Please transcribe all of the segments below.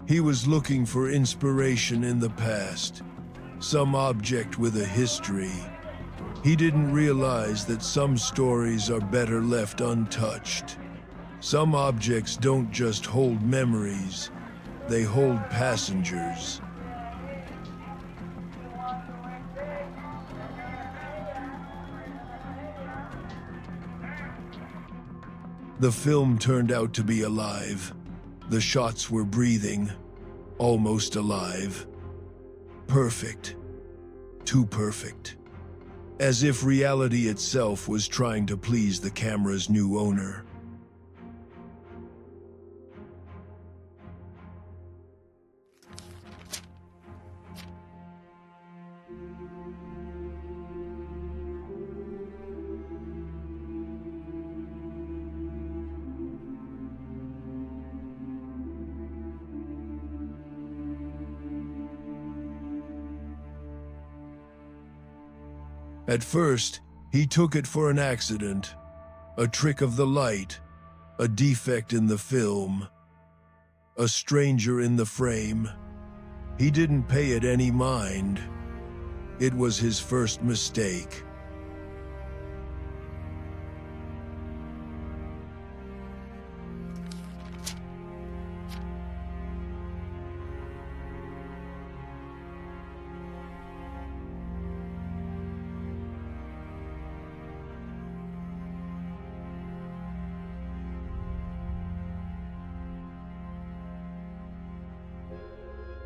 He was looking for inspiration in the past, some object with a history. He didn't realize that some stories are better left untouched. Some objects don't just hold memories, they hold passengers. The film turned out to be alive. The shots were breathing, almost alive. Perfect. Too perfect. As if reality itself was trying to please the camera's new owner. At first, he took it for an accident, a trick of the light, a defect in the film, a stranger in the frame. He didn't pay it any mind. It was his first mistake.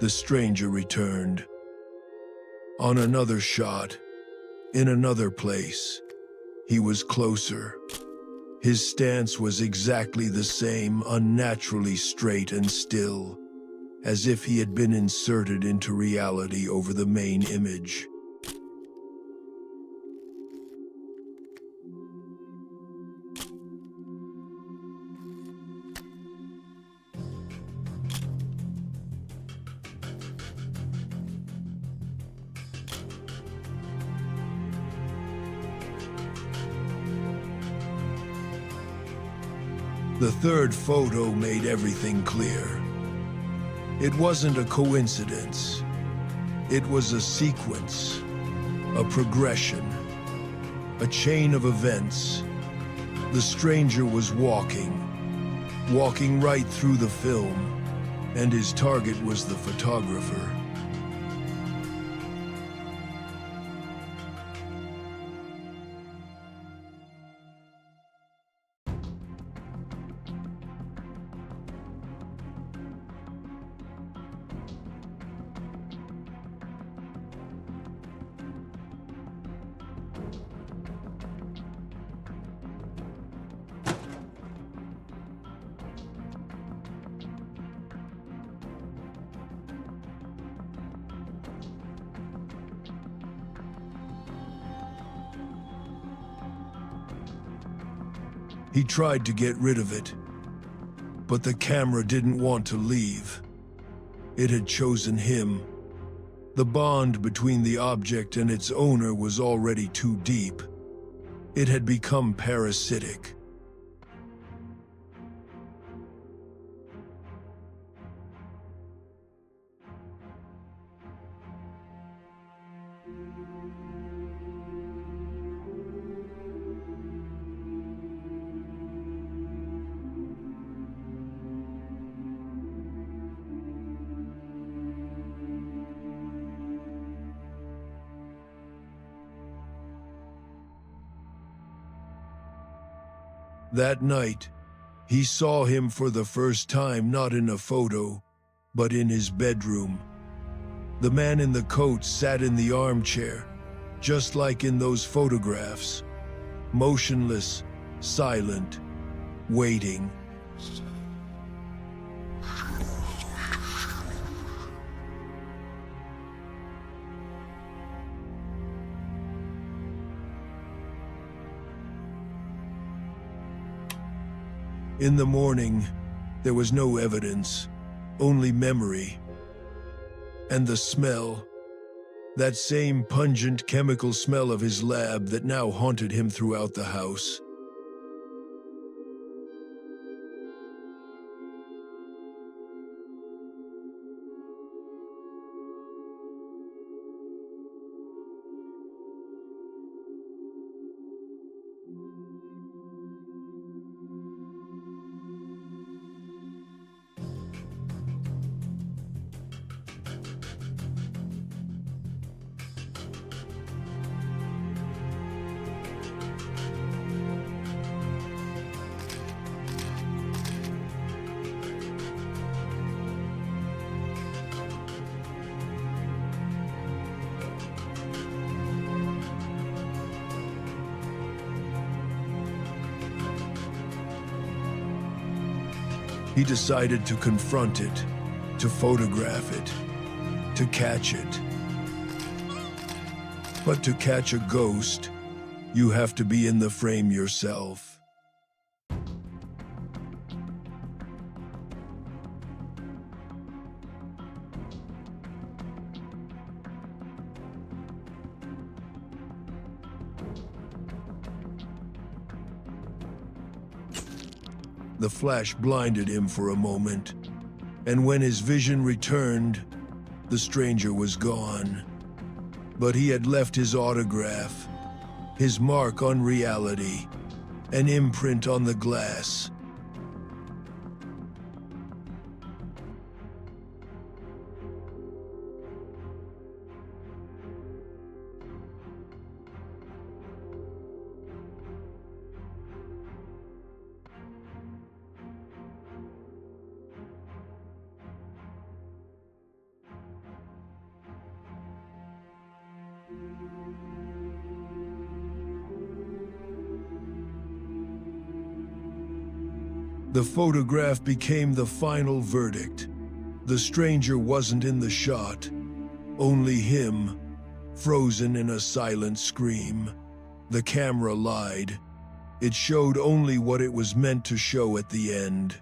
The stranger returned. On another shot, in another place, he was closer. His stance was exactly the same, unnaturally straight and still, as if he had been inserted into reality over the main image. The third photo made everything clear. It wasn't a coincidence. It was a sequence, a progression, a chain of events. The stranger was walking right through the film, and his target was the photographer. He tried to get rid of it, but the camera didn't want to leave. It had chosen him. The bond between the object and its owner was already too deep. It had become parasitic. That night, he saw him for the first time not in a photo, but in his bedroom. The man in the coat sat in the armchair, just like in those photographs, motionless, silent, waiting. In the morning, there was no evidence, only memory. And the smell, that same pungent chemical smell of his lab that now haunted him throughout the house. He decided to confront it, to photograph it, to catch it. But to catch a ghost, you have to be in the frame yourself. The flash blinded him for a moment, and when his vision returned, the stranger was gone. But he had left his autograph, his mark on reality, an imprint on the glass. The photograph became the final verdict. The stranger wasn't in the shot, only him, frozen in a silent scream. The camera lied. It showed only what it was meant to show at the end.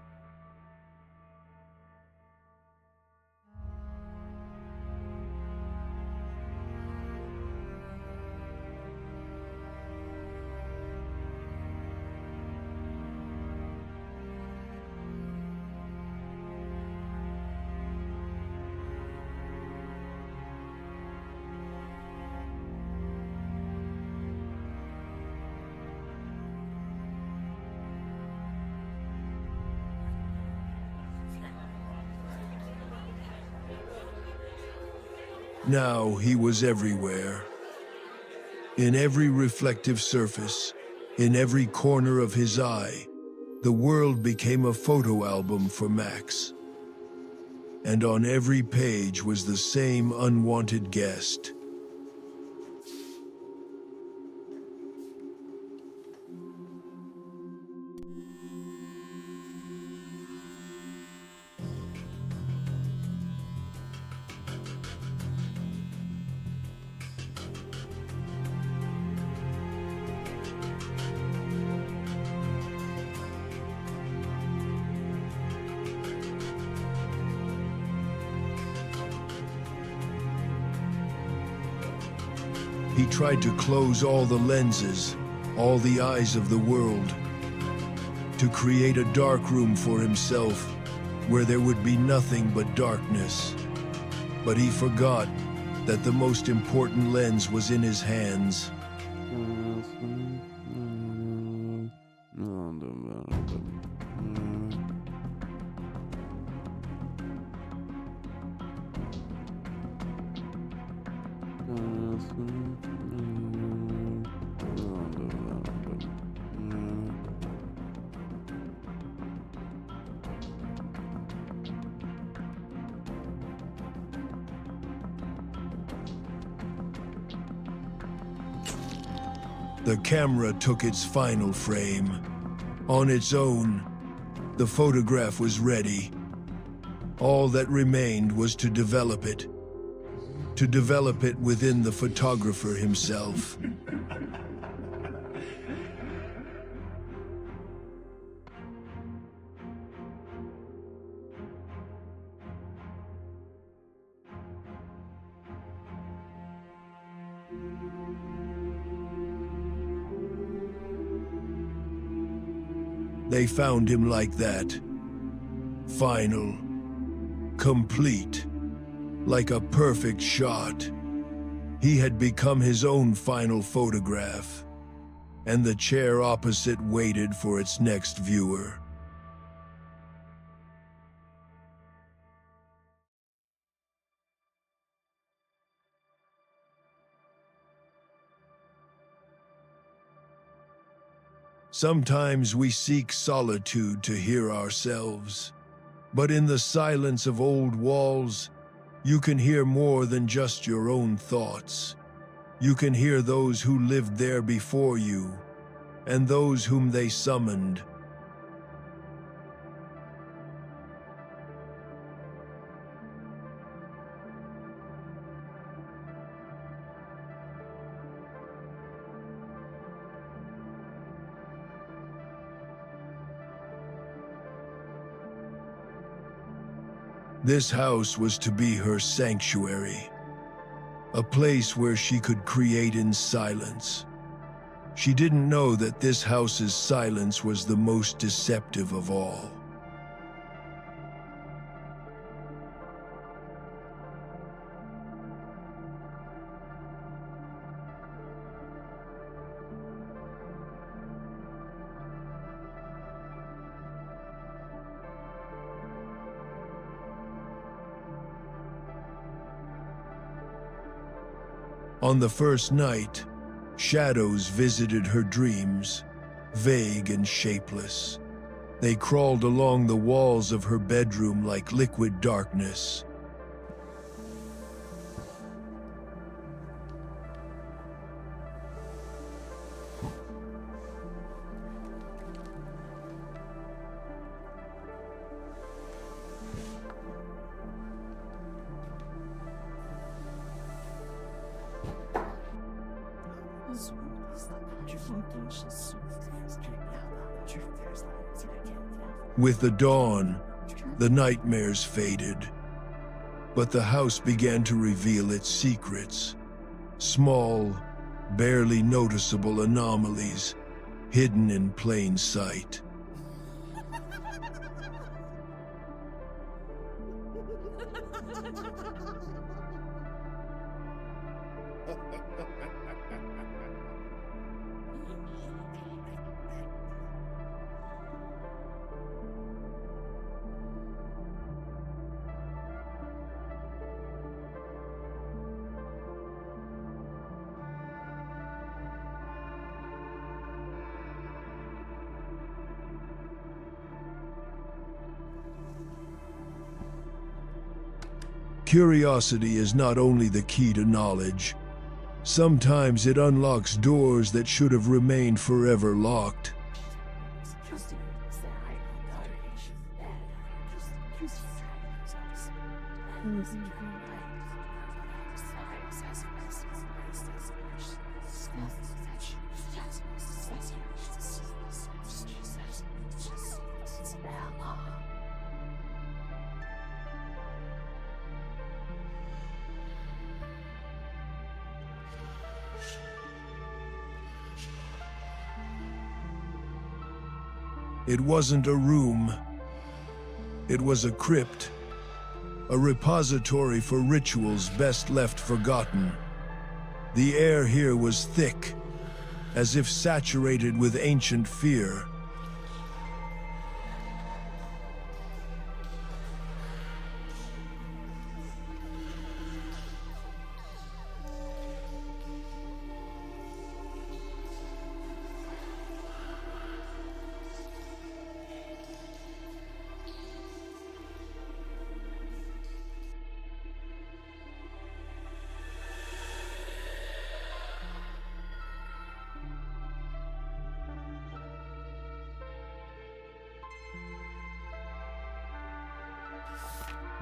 Now he was everywhere. In every reflective surface, in every corner of his eye, the world became a photo album for Max. And on every page was the same unwanted guest. He tried to close all the lenses, all the eyes of the world, to create a dark room for himself where there would be nothing but darkness. But he forgot that the most important lens was in his hands. The camera took its final frame. On its own, the photograph was ready. All that remained was to develop it within the photographer himself. They found him like that. Final. Complete. Like a perfect shot. He had become his own final photograph. And the chair opposite waited for its next viewer. Sometimes we seek solitude to hear ourselves, but in the silence of old walls, you can hear more than just your own thoughts. You can hear those who lived there before you, and those whom they summoned. This house was to be her sanctuary, a place where she could create in silence. She didn't know that this house's silence was the most deceptive of all. On the first night, shadows visited her dreams, vague and shapeless. They crawled along the walls of her bedroom like liquid darkness. With the dawn, the nightmares faded, but the house began to reveal its secrets. Small, barely noticeable anomalies hidden in plain sight. Curiosity is not only the key to knowledge. Sometimes it unlocks doors that should have remained forever locked. It wasn't a room. It was a crypt, a repository for rituals best left forgotten. The air here was thick, as if saturated with ancient fear.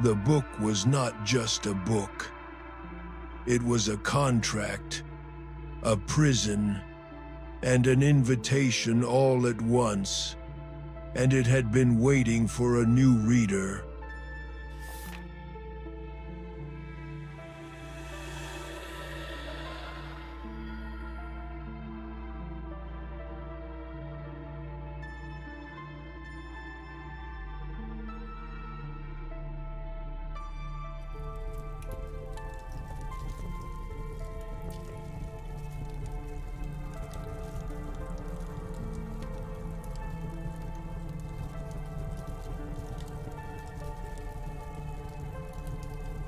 The book was not just a book. It was a contract, a prison, and an invitation all at once, and it had been waiting for a new reader.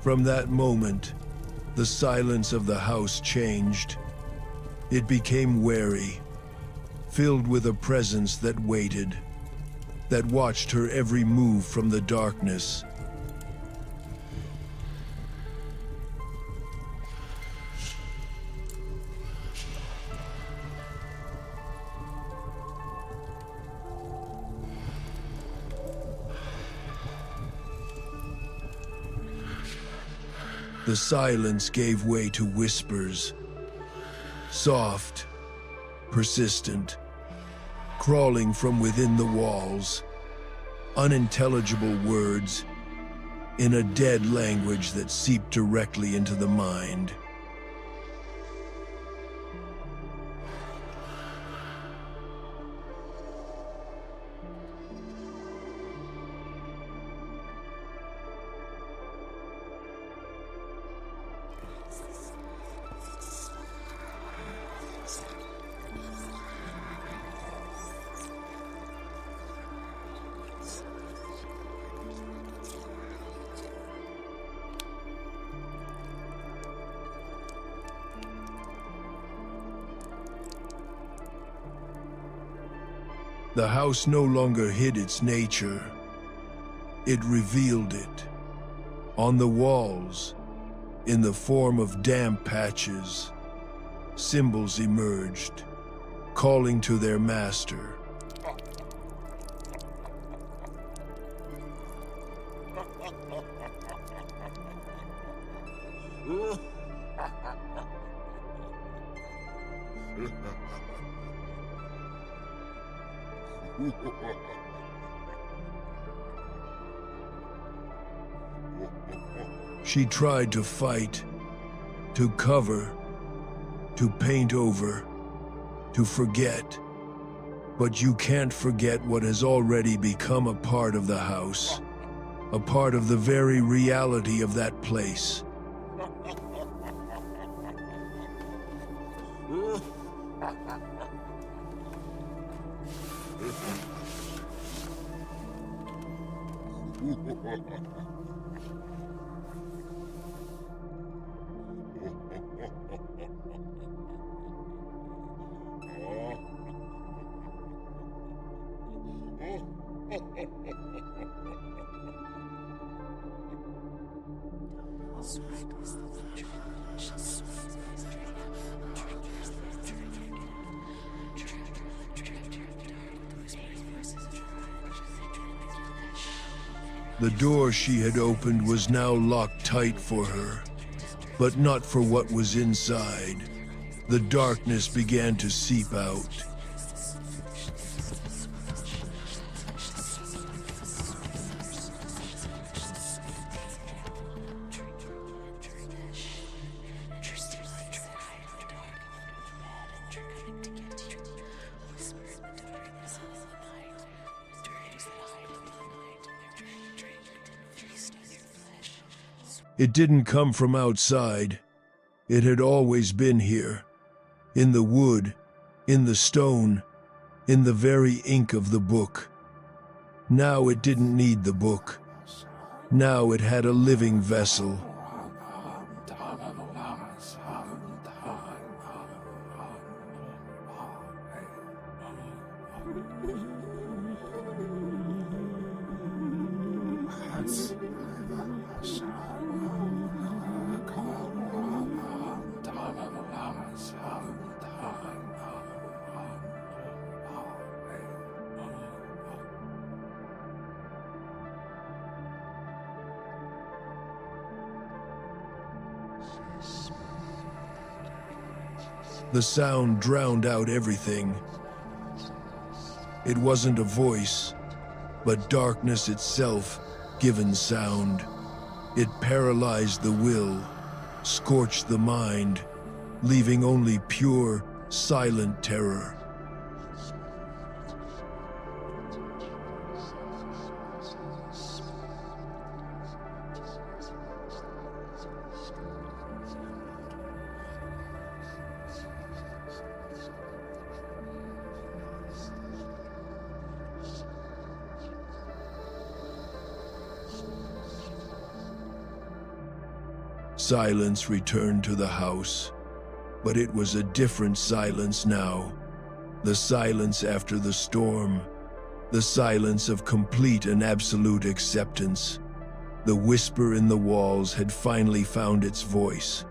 From that moment, the silence of the house changed. It became wary, filled with a presence that waited, that watched her every move from the darkness. The silence gave way to whispers, soft, persistent, crawling from within the walls, unintelligible words, in a dead language that seeped directly into the mind. The house no longer hid its nature. It revealed it. On the walls, in the form of damp patches, symbols emerged, calling to their master. She tried to fight, to cover, to paint over, to forget. But you can't forget what has already become a part of the house, a part of the very reality of that place. The door she had opened was now locked tight for her, but not for what was inside. The darkness began to seep out. It didn't come from outside. It had always been here. In the wood, in the stone, in the very ink of the book. Now it didn't need the book. Now it had a living vessel. The sound drowned out everything. It wasn't a voice, but darkness itself, given sound. It paralyzed the will, scorched the mind, leaving only pure, silent terror. Silence returned to the house, but it was a different silence now. The silence after the storm, the silence of complete and absolute acceptance. The whisper in the walls had finally found its voice.